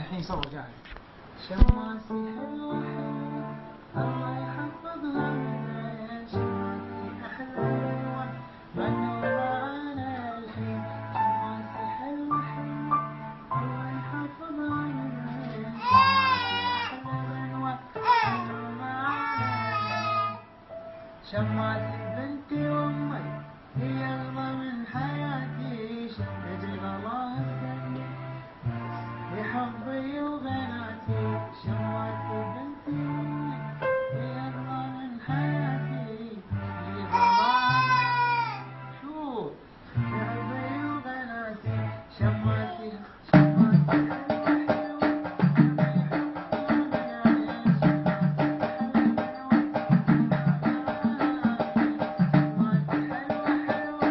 الحين صور جاهز. شماسي حلوة حلوة الله يحفظها من عين، شماسي أحلى غنوة غنوها أنا الحين. شماسي حلوة حلوة الله يحفظها من عين، شماسي أحلى غنوة غنوها أنا الحين. شماسي بنتي وأمي هي أغلى من حياتي، شدد الغلا السنة بحبي وبناتي. شماسي بنتي وأمي هي أغلى من حياتي، اللي غلاها شوف بحبي وبناتي. شماسي شماسي حلوة حلوة الله يحفظها من عين، شماسي أحلى غنوة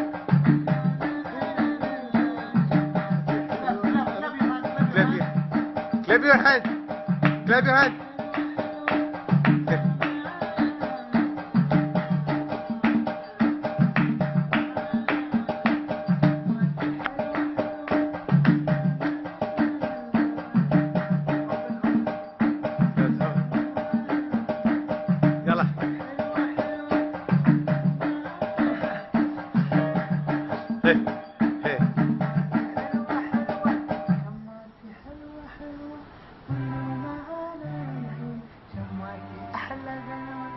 Clap your hand. Clap your hand. يلا. Hey. Hey. شماسي حلوة حلوة غنوها أنا الحين، شماسي أحلى غنوة.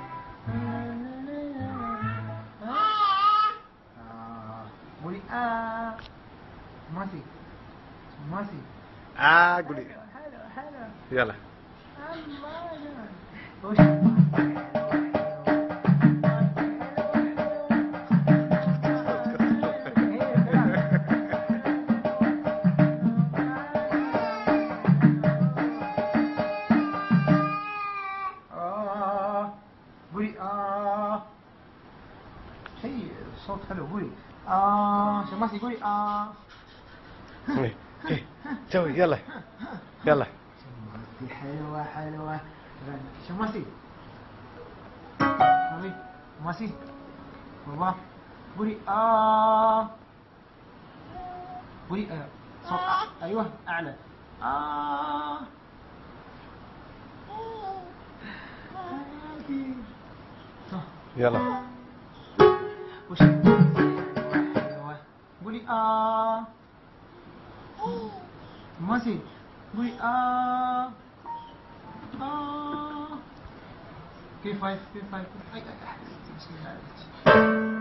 قولي شماسي شماسي. قولي. حلوة حلوة يلا. الله يجعل. قولي شيء صوت حلو. قولي شماسي قولي إيه. إيه. سوي يلا. يلا. شماسي حلوة حلوة شماسي مامي شماسي بابا قولي قولي صوت أيوه أعلى حياتي. يلا. وش حلوة قولي شماسي قولي كيف هاي كيف هاي. بسم الله عليك.